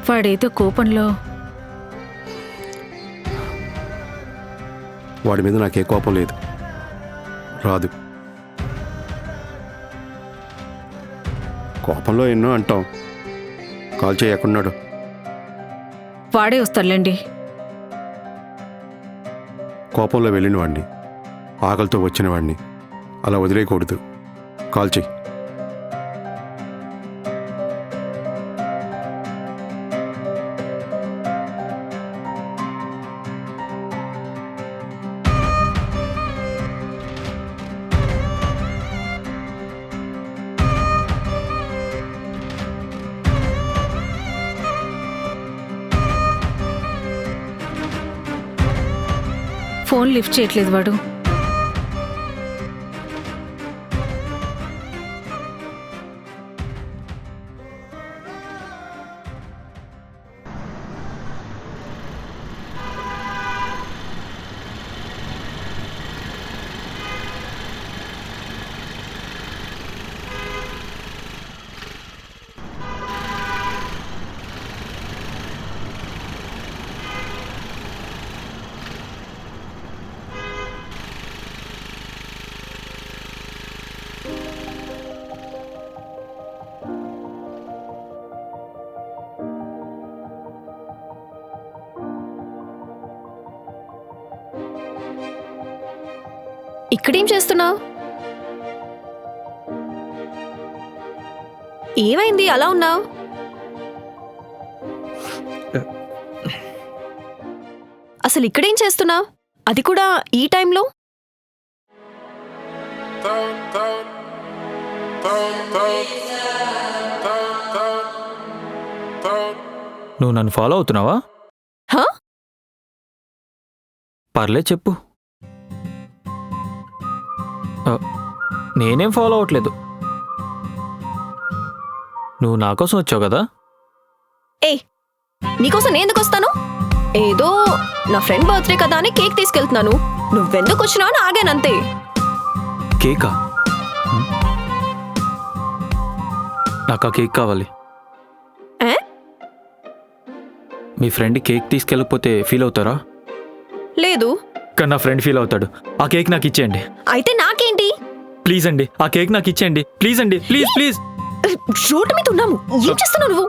వాడేదో కోపంలో. వాడి మీద నాకే కోపం లేదు, రాదు. కోపంలో ఎన్నో అంటాం. కాల్ చేయకున్నాడు. వాడే వస్తాడులేండి. కోపంలో వెళ్ళిన వాడిని, ఆకలితో వచ్చిన వాడిని అలా వదిలేయకూడదు. కాల్ చెయ్యి. ఫోన్ లిఫ్ట్ చేయట్లేదు వాడు. ఇక్కడేం చేస్తున్నావు? ఏమైంది అలా ఉన్నావు? అసలు ఇక్కడేం చేస్తున్నావు, అది కూడా ఈ టైంలో? నువ్వు నన్ను ఫాలో అవుతున్నావా? హా? పర్లేదు చెప్పు. నేనేం ఫాలో అవ్వట్లేదు. నువ్వు నా కోసం వచ్చావు కదా. ఏ నీకోసం నేను ఎందుకు వస్తాను? ఏదో నా ఫ్రెండ్ బర్త్డే కదా అని కేక్ తీసుకెళ్తున్నాను. నువ్వెందుకు వచ్చినావు అని ఆగానంతే. కేకా? నాకు ఆ కేక్ కావాలి. ఏ? మీ ఫ్రెండ్ కేక్ తీసుకెళ్ళకపోతే ఫీల్ అవుతారా? లేదు. కానీ నా ఫ్రెండ్ ఫీల్ అవుతాడు. ఆ కేక్ నాకు ఇచ్చేయండి. అయితే నాకేంటి? ప్లీజ్ అండి, ఆ కేక్ నాకు ఇచ్చేయండి. ప్లీజ్ అండి, ప్లీజ్ ప్లీజ్. రోడ్డు మీద ఉన్నాము, ఏం చేస్తున్నావు నువ్వు?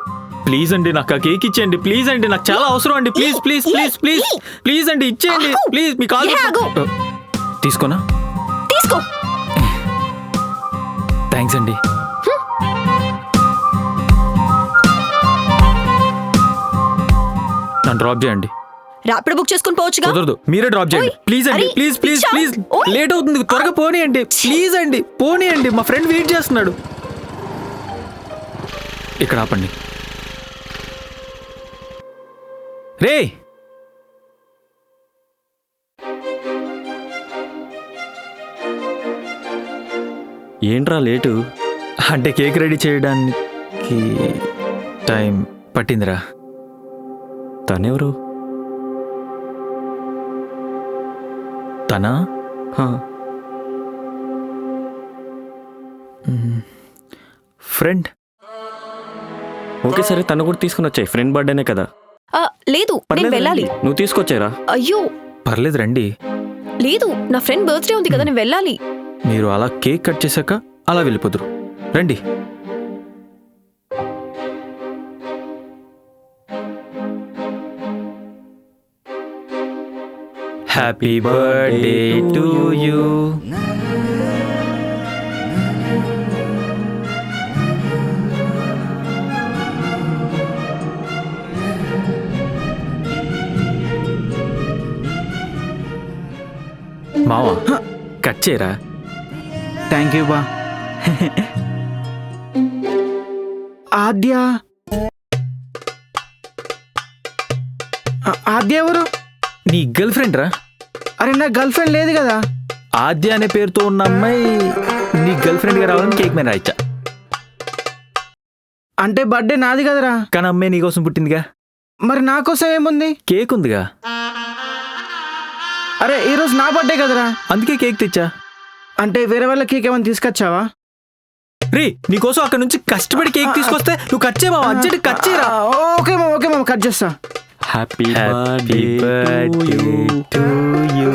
ప్లీజ్ అండి, నాకు ఆ కేక్ ఇచ్చేయండి. ప్లీజ్ అండి, నాకు చాలా అవసరం అండి. Please please please please please అండి, ఇచ్చేయండి ప్లీజ్. Me call తీసుకోనా? తీసుకో. థ్యాంక్స్ అండి. నన్ను డ్రాప్ చేయండి. ర్యాపిడో బుక్ చేసుకుని పోవచ్చుగా. కుదరదు, మీరే డ్రాప్ చేయండి. ప్లీజ్ అండి, అరే, ప్లీజ్ ప్లీజ్ పిచ్చా? ప్లీజ్. ఓయ్. లేట్ అవుతుంది, త్వరగా పోనీయండి. ప్లీజ్ అండి, పోనీయండి. మా ఫ్రెండ్ వెయిట్ చేస్తున్నాడు. ఇక్కడ ఆపండి. రే, ఏంట్రా లేటు? అంటే కేక్ రెడీ చేయడానికి టైం పట్టిందిరా. తనెవరు? తనా? ఫ్రెండ్. ఓకే సరే, తను కూడా తీసుకుని వచ్చాయి. ఫ్రెండ్ బర్త్డేనే కదా. లేదు, నేను వెళ్ళాలి. నువ్వు తీసుకొచ్చారా? అయ్యో పర్లేదు రండి. లేదు, నా ఫ్రెండ్ బర్త్డే ఉంది కదా, నేను వెళ్ళాలి. మీరు అలా కేక్ కట్ చేశాక అలా వెళ్ళిపోదురు. రండి. Happy birthday to you. మావా కట్ చేయరా? థ్యాంక్ యూ బా. ఆద్య ఆద్య ఎవరు? నీ గర్ల్ ఫ్రెండ్ రా. అరే నా గర్ల్ ఫ్రెండ్ లేదు కదా. ఆద్య అనే పేరుతో ఉన్న అమ్మాయి నీ గర్ల్ ఫ్రెండ్ గా రావాలని కేక్ మీద రాయిచ్చా. అంటే బర్త్డే నాది కదరా. కానీ అమ్మాయి నీకోసం పుట్టిందిగా. మరి నా కోసం ఏముంది? కేక్ ఉందిగా. అరే ఈరోజు నా బర్త్డే కదరా. అందుకే కేక్ తెచ్చా. అంటే వేరే వాళ్ళ కేక్ ఏమైనా తీసుకొచ్చావా? రే నీకోసం అక్కడ నుంచి కష్టపడి కేక్ తీసుకొస్తే నువ్వు కట్ చేయమా, అర్జెంట్ కట్ చేయరా. ఓకే మామ, ఓకే మామ, కట్ చేస్తా. Happy birthday to you.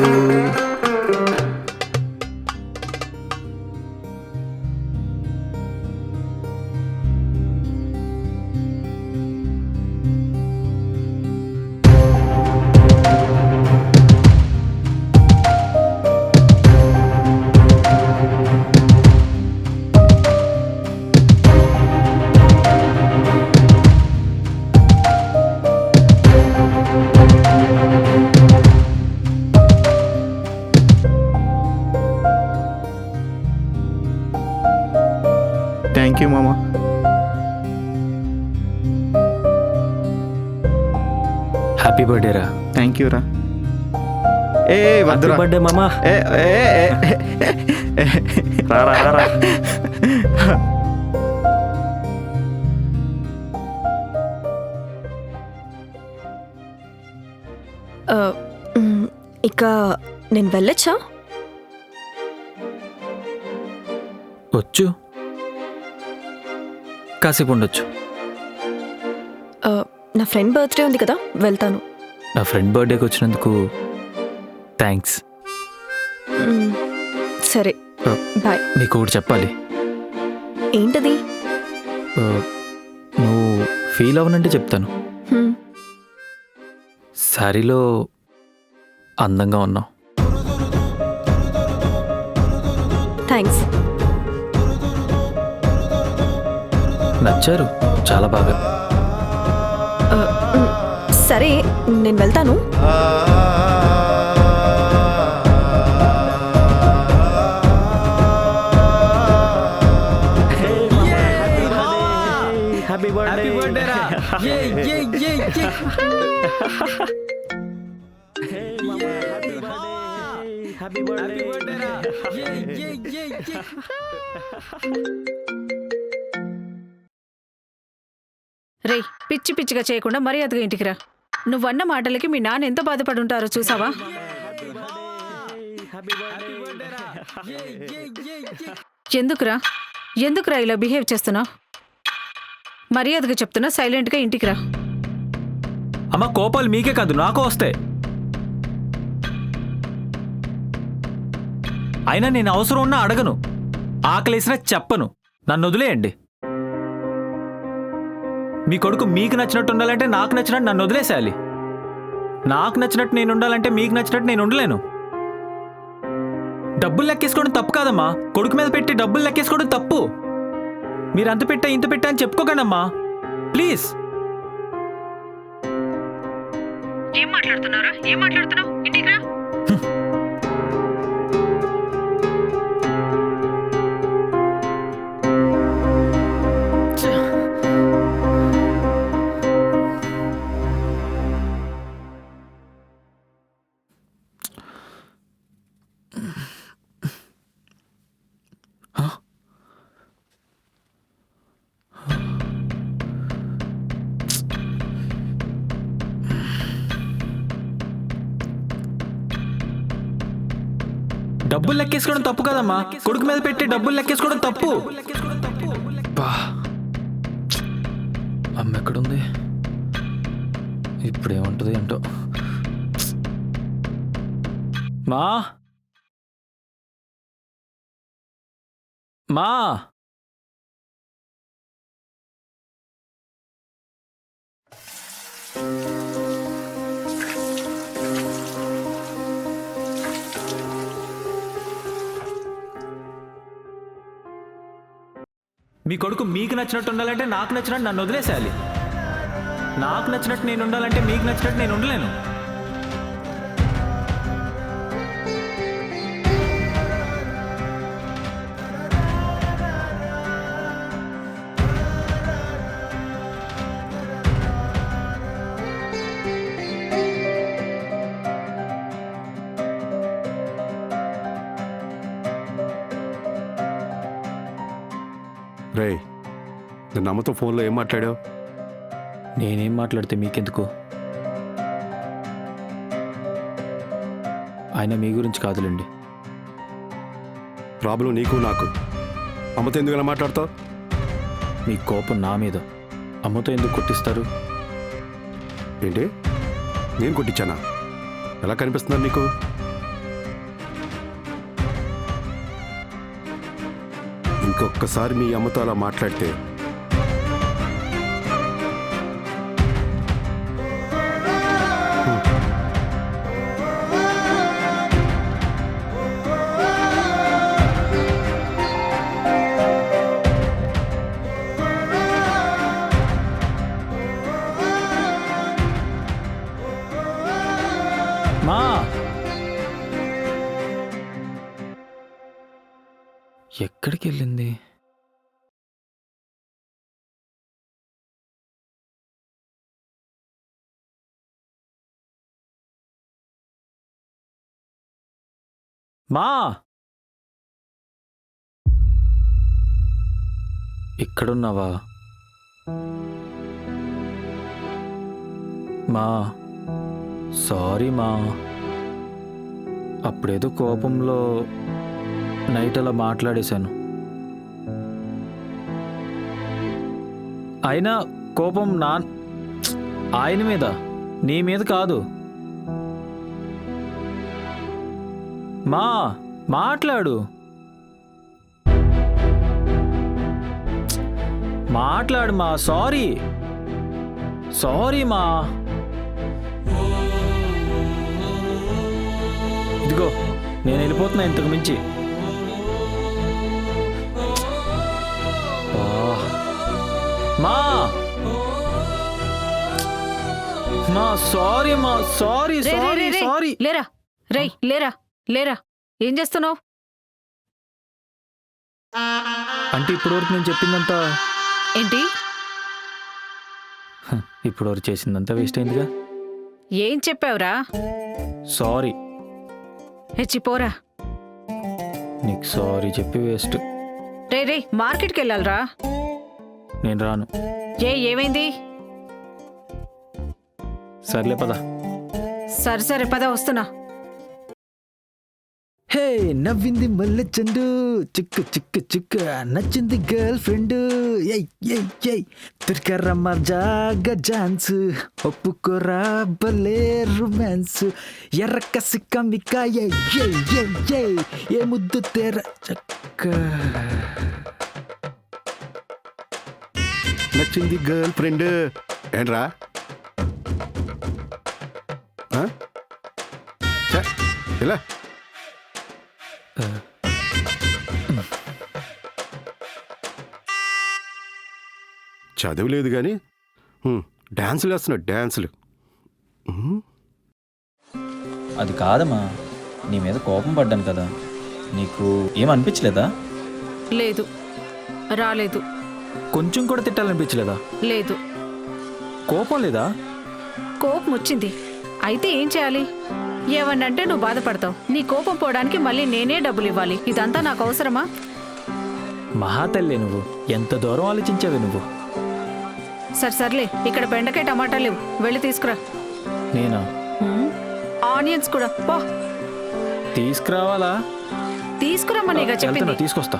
Thank you మామ. హ్యాపీ బర్త్డే రా. థ్యాంక్ యూ రా. ఏ హ్యాపీ వద్దురా. బర్త్డే మామా. ఏ ఏ ఏ, ఏ. రారా రారా. ఇక నేను వెళ్ళొచ్చా? వచ్చు, కాసేపు ఉండొచ్చు. నా ఫ్రెండ్ బర్త్డే ఉంది కదా, వెళ్తాను. నా ఫ్రెండ్ బర్త్డేకి వచ్చినందుకు థ్యాంక్స్. సరే బాయ్. నీకు ఒకటి చెప్పాలి. ఏంటది? నువ్వు ఫీల్ అవ్వనంటే చెప్తాను. శారీలో అందంగా ఉన్నావు. థ్యాంక్స్. నచ్చారు చాలా బాగా. సరే నేను వెళ్తాను. హ్యాపీ బర్త్డే రా. రే పిచ్చి పిచ్చిగా చేయకుండా మర్యాదగా ఇంటికి రా. నువ్వన్న మాటలకి మీ నాన్న ఎంత బాధపడుంటారో చూసావా? ఎందుకురా ఎందుకురా ఇలా బిహేవ్ చేస్తున్నావు? మర్యాదగా చెప్తున్నా, సైలెంట్గా ఇంటికి రా. అమ్మ కోపాలు మీకే కాదు నాకు వస్తాయి. అయినా నేను అవసరం ఉన్నా అడగను, ఆకలేసినా చెప్పను. నన్ను వదిలేయండి. మీ కొడుకు మీకు నచ్చినట్టు ఉండాలంటే నాకు నచ్చినట్టు నన్ను వదిలేసేయాలి. నాకు నచ్చినట్టు నేను ఉండాలంటే మీకు నచ్చినట్టు నేను ఉండలేను. డబ్బులు లెక్కేసుకోవడం తప్పు కాదమ్మా. కొడుకు మీద పెట్టి డబ్బులు లెక్కేసుకోవడం తప్పు. మీరు అంత పెట్టా ఇంత పెట్టా అని చెప్పుకోకండమ్మా ప్లీజ్. ఏం మాట్లాడుతున్నారా? ఏం మాట్లాడుతున్నావు? ఇంటికి రా. డబ్బులు లెక్కేసుకోవడం తప్పు కదమ్మా. కొడుకు మీద పెట్టి డబ్బులు లెక్కేసుకోవడం తప్పు. అమ్మ ఎక్కడుంది? ఇప్పుడేముంటుంది ఏంటో. మా మా మీ కొడుకు మీకు నచ్చినట్టు ఉండాలంటే నాకు నచ్చినట్టు నన్ను వదిలేసేయాలి. నాకు నచ్చినట్టు నేను ఉండాలంటే మీకు నచ్చినట్టు నేను ఉండలేను. రేయ్ నిన్న అమ్మతో ఫోన్లో ఏం మాట్లాడావు? నేనేం మాట్లాడితే మీకెందుకు? ఆయన మీ గురించి కాదులేండి. ప్రాబ్లం నీకు నాకు. అమ్మతో ఎందుకు ఇలా మాట్లాడతావు? మీ కోపం నా మీద. అమ్మతో ఎందుకు కొట్టిస్తారు? ఏంటి నేను కొట్టించానా? ఎలా కనిపిస్తున్నాను నీకు? ఇంకొకసారి మీ అమ్మతో అలా మాట్లాడితే మా ఎక్కడికి వెళ్ళింది? మా ఇక్కడున్నావా? మా సారీ మా, అప్పుడేదో కోపంలో నైట్ అలా మాట్లాడేశాను. అయినా కోపం ఆయన మీద, నీ మీద కాదు. మా మాట్లాడు, మాట్లాడు మా. సారీ సారీ మా. ఇదిగో నేను వెళ్ళిపోతున్నా ఇంతకు మించి. మా మా సారీ మా, సారీ రే, రే, సారీ రే, రే. సారీ. లేరా రేయ్, లేరా లేరా, ఏం చేస్తున్నావు? అంటే ఇప్పటివరకు నేను చెప్పిందంతా, ఏంటి? ఇప్పటివరకు చేసిందంతా వేస్ట్ అయిందిగా. ఏం చెప్పావురా? సారీ. హెచ్చిపోరా. నీకు సారీ చెప్పి వేస్ట్. రే రే, మార్కెట్కి వెళ్ళాలరా. నేను రాను. ఏమైంది? సర్లే పద. సరే సరే పద, వస్తున్నా. హే నవ్వింది మల్లె చెండు చిక్కు చిక్కు చిక్కు నచ్చింది గర్ల్ ఫ్రెండ్ తుర్కరమ్మ జాగ ఝాన్స్ ఒప్పుకోరా భలే రొమాన్స్ ఎర్ర కసి కమిక ఏ ముద్దు తెర చక్క. నచ్చింది గర్ల్ ఫ్రెండ్ ఏంట్రా? ఇలా చదువు లేదు కానీ డ్యాన్సులు వేస్తున్నాడు, డ్యాన్సులు. అది కాదమ్మా, నీ మీద కోపం పడ్డాను కదా, నీకు ఏమనిపించలేదా? లేదు, రాలేదు. కొంచెం కూడా తిట్టాలనిపించలేదా? లేదు. కోపం లేదా? కోపం వచ్చింది. అయితే ఏం చేయాలి? ఏమన్నంటే నువ్వు బాధపడతావు. నీ కోపం పోవడానికి మళ్ళీ నేనే డబ్బులు ఇవ్వాలి. ఇదంతా నాకు అవసరమా? మహాతల్లే నువ్వు, ఎంత దూరం ఆలోచించావే నువ్వు. సరే సర్లే, ఇక్కడ బెండకాయ టమాటా లేవు, వెళ్ళి తీసుకురా. నేనా? ఆనియన్స్ కూడా పో. తీసుకురావాలా? తీసుకురమ్మనేగా చెప్పింది. వెళ్తున్నా, తీసుకొస్తా.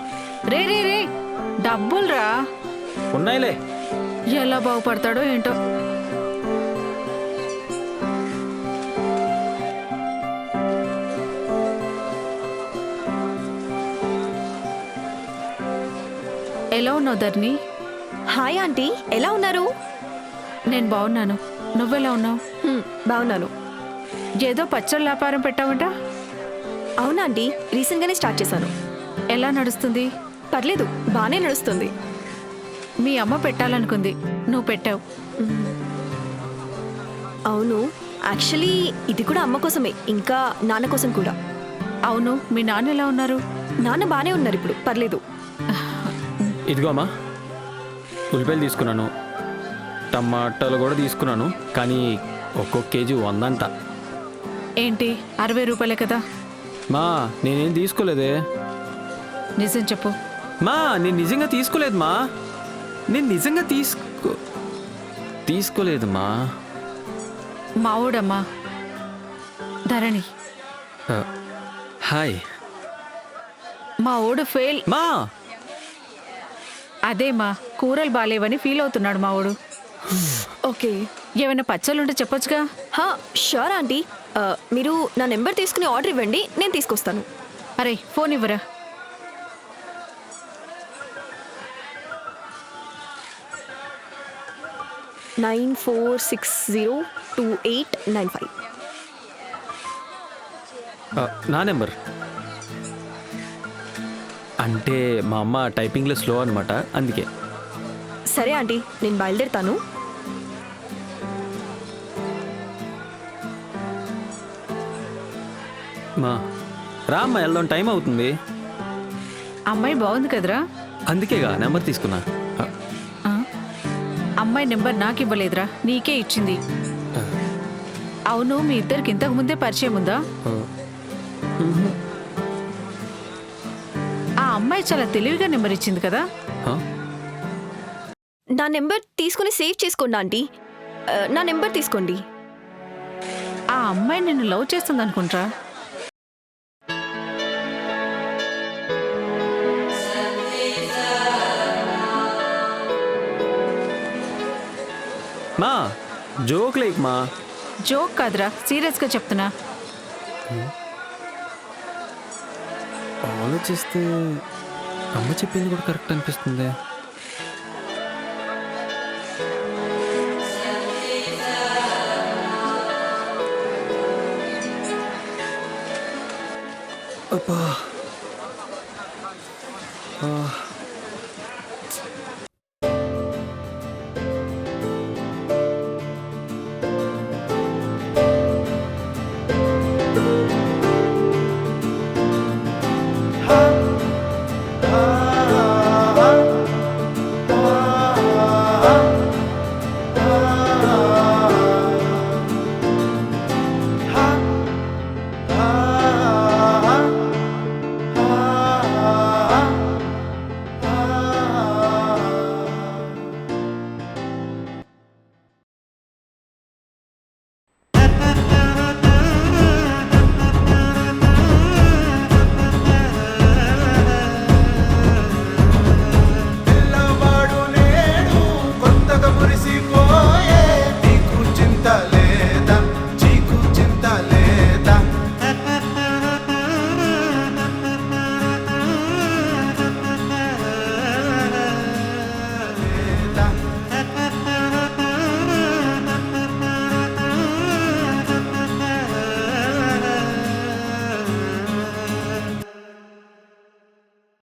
రే రే రే, డబ్బులురా. ఉన్నాయిలే. ఎలా బాగుపడతాడో ఏంటో. ఎలా ఉన్నావు ధర్ని? హాయ్ ఆంటీ, ఎలా ఉన్నారు? నేను బాగున్నాను. నువ్వెలా ఉన్నావు? బాగున్నాను. ఏదో పచ్చళ్ళ వ్యాపారం పెట్టావంట? అవునా ఆంటీ, రీసెంట్గానే స్టార్ట్ చేశాను. ఎలా నడుస్తుంది? పర్లేదు, బాగానే నడుస్తుంది. మీ అమ్మ పెట్టాలనుకుంది, నువ్వు పెట్టావు. అవును, యాక్చువల్లీ ఇది కూడా అమ్మ కోసమే, ఇంకా నాన్న కోసం కూడా. అవును, మీ నాన్న ఎలా ఉన్నారు? నాన్న బాగానే ఉన్నారు ఇప్పుడు, పర్లేదు. ఇదిగో అమ్మా, ఉల్లిపాయలు తీసుకున్నాను, టమాటాలు కూడా తీసుకున్నాను, కానీ ఒక్కొక్క కేజీ 100 అంట. ఏంటి 60 రూపాయలే కదా? మా నేనేం తీసుకోలేదే. నిజం చెప్పు, మా నేను నిజంగా తీసుకోలేదు మా నేను నిజంగా తీసుకోలేదు మా మావోడమ్మా ధరణి. హాయ్ మా ఓడు ఫెయిల్. మా అదే మా కూరలు బాలేవని ఫీల్ అవుతున్నాడు మా ఓడు. ఓకే. ఏమైనా పచ్చళ్ళుంటే చెప్పొచ్చుగా. హా షూర్ ఆంటీ. మీరు నా నెంబర్ తీసుకుని ఆర్డర్ ఇవ్వండి, నేను తీసుకొస్తాను. అరే ఫోన్ ఇవ్వరా. నైన్ 4602895. నా నెంబర్ అంటే మా అమ్మ టైపింగ్లో స్లో అనమాట, అందుకే. సరే ఆంటీ, నేను బయలుదేరుతాను. మా రామ్మా వెళ్దాం, టైం అవుతుంది. అమ్మాయి బాగుంది కదరా. అందుకేగా నెంబర్ తీసుకున్నా. ఆ? అమ్మాయి నెంబర్ నాకు ఇవ్వలేదురా, నీకే ఇచ్చింది. అవును, మీ ఇద్దరికి ఇంతకు ముందే పరిచయం ఉందా? ఆ అమ్మాయి చాలా తెలివిగా నెంబర్ ఇచ్చింది కదా. నా నెంబర్ తీసుకుని సేవ్ చేసుకోండి ఆంటీ. నా నెంబర్ తీసుకోండి. ఆ అమ్మాయి నిన్ను లవ్ చేస్తుంది అనుకుంటా. మా జోక్ లేక్ మా. జోక్ కాదురా, సీరియస్గా చెప్తున్నా. ఆలోచిస్తే అమ్మ చెప్పింది కూడా కరెక్ట్ అనిపిస్తుంది. అబ్బా